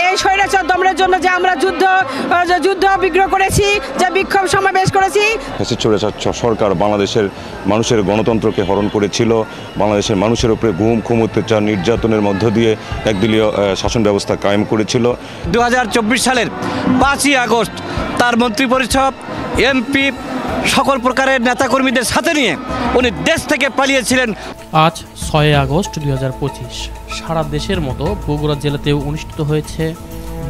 এই স্বৈরাচার দমনের জন্য যে আমরা যুদ্ধ বিগ্রহ করেছি, যে বিক্ষোভ সমাবেশ করেছি। সরকার বাংলাদেশের মানুষের গণতন্ত্রকে হরণ করেছিল, বাংলাদেশের মানুষের উপরে গুম, খুন, অত্যাচার, নির্যাতনের মধ্য দিয়ে একদলীয় শাসন ব্যবস্থা কায়েম করেছিল। 2024 সালের 5ই আগস্ট তার মন্ত্রিপরিষদ, এমপি, সকল প্রকারের নেতাকর্মীদের সাথে নিয়ে উনি দেশ থেকে পালিয়েছিলেন। আজ 6 আগস্ট 2025 সারা দেশের মতো বগুড়া জেলাতেও অনুষ্ঠিত হয়েছে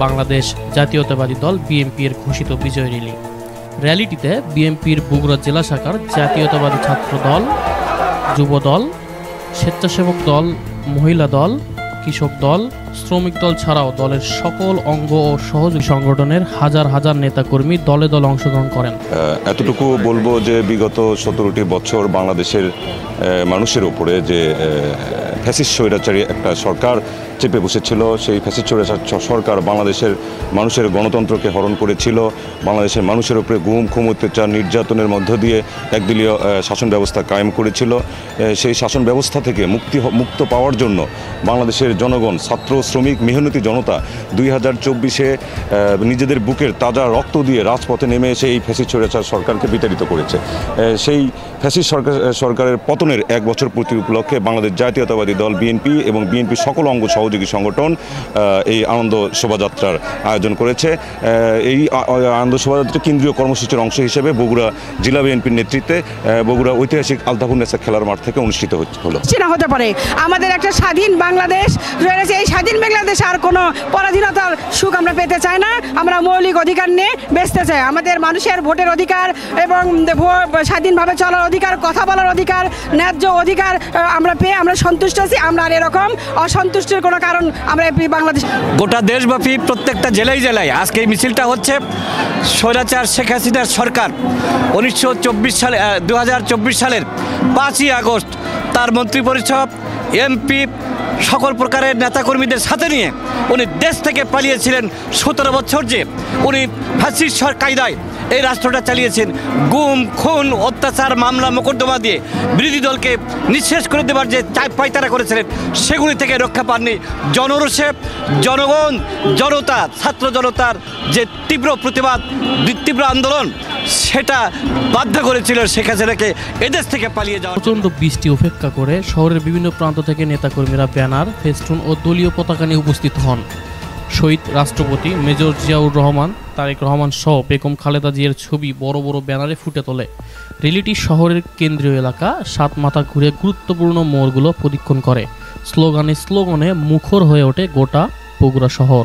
বাংলাদেশ জাতীয়তাবাদী দল বিএনপির ঘোষিত বিজয় র্যালিটিতে বিএনপির বগুড়া জেলা শাখার জাতীয়তাবাদী ছাত্র দল, যুব দল, স্বেচ্ছাসেবক দল, মহিলা দল, কৃষক দল, শ্রমিক দল ছাড়াও দলের সকল অঙ্গ ও সহযোগী সংগঠনের হাজার হাজার নেতাকর্মী দলে দলে অংশগ্রহণ করেন। এতটুকু বলবো যে বিগত 17টি বছর বাংলাদেশের মানুষের উপরে যে ফ্যাসিস্ট স্বৈরাচারী একটা সরকার চেপে বসেছিল, সেই ফ্যাসিস্ট সরকার বাংলাদেশের মানুষের গণতন্ত্রকে হরণ করেছিল, বাংলাদেশের মানুষের উপরে গুম, খুন, অত্যাচার, নির্যাতনের মধ্য দিয়ে একদলীয় শাসন ব্যবস্থা কায়েম করেছিল। সেই শাসন ব্যবস্থা থেকে মুক্ত পাওয়ার জন্য বাংলাদেশের জনগণ, ছাত্র, শ্রমিক, মেহনতি জনতা 2024-এ নিজেদের বুকের তাজা রক্ত দিয়ে রাজপথে নেমে এসে এই ফ্যাসিস্ট স্বৈরাচার সরকারকে বিতাড়িত করেছে। সেই ফ্যাসিস্ট সরকারের পতনের 1 বছর পূর্তি উপলক্ষে বাংলাদেশ জাতীয়তাবাদী দল বিএনপি এবং বিএনপি সকল অঙ্গ সহযোগী সংগঠন এই আনন্দ শোভাযাত্রার আয়োজন করেছে। এই আনন্দ শোভাযাত্রা কেন্দ্রীয় কর্মসূচির অংশ হিসেবে বগুড়া জেলা বিএনপির নেতৃত্বে বগুড়া ঐতিহাসিক আলতাফুন্নেসা খেলার মাঠ থেকে অনুষ্ঠিত হলো। হতে পারে আমাদের একটা স্বাধীন বাংলাদেশ রয়েছে, এই স্বাধীন বাংলাদেশ আর কোনো পরাধীনতার সুখ আমরা পেতে চাই না। আমরা মৌলিক অধিকার নিয়ে বেঁচতে চাই। আমাদের মানুষের ভোটের অধিকার এবং স্বাধীনভাবে চলার অধিকার, কথা বলার অধিকার, ন্যায্য অধিকার আমরা পেয়ে আমরা সন্তুষ্ট আছি। আমরা আর এরকম অসন্তুষ্টির কোনো কারণ আমরা বাংলাদেশ গোটা দেশব্যাপী প্রত্যেকটা জেলায় জেলায় আজকে এই মিছিলটা হচ্ছে। স্বৈরাচার শেখ হাসিনার সরকার 2024 সালের 5ই আগস্ট তার মন্ত্রিপরিষদ, এমপি, সকল প্রকারের নেতাকর্মীদের সাথে নিয়ে উনি দেশ থেকে পালিয়েছিলেন। 17 বছর যে উনি ফ্যাসিস্ট কায়দায় এই রাষ্ট্রটা চালিয়েছেন, গুম, খুন, অত্যাচার, মামলা, মোকদ্দমা দিয়ে বিরোধী দলকে নিঃশেষ করে দেওয়ার যে পায়তারা করেছিলেন, সেগুলি থেকে রক্ষা পাননি। জনরোষে জনগণ, জনতা, ছাত্র জনতার যে তীব্র প্রতিবাদ, তীব্র আন্দোলন, সেটা বাধ্য করেছিল শেখ হাসিনাকে এদেশ থেকে পালিয়ে যাওয়া। প্রচণ্ড বৃষ্টি উপেক্ষা করে শহরের বিভিন্ন প্রান্ত থেকে নেতাকর্মীরা ব্যানার, ফেস্টুন ও দলীয় পতাকা নিয়ে উপস্থিত হন। শহীদ রাষ্ট্রপতি মেজর জিয়াউর রহমান, তারেক রহমান সহ বেগম খালেদা জিয়ার ছবি বড় বড় ব্যানারে ফুটে তোলে। র্যালিটি শহরের কেন্দ্রীয় এলাকা 7 মাথা ঘুরে গুরুত্বপূর্ণ মোড়গুলো প্রদক্ষিণ করে। স্লোগানে মুখর হয়ে ওঠে গোটা বগুড়া শহর।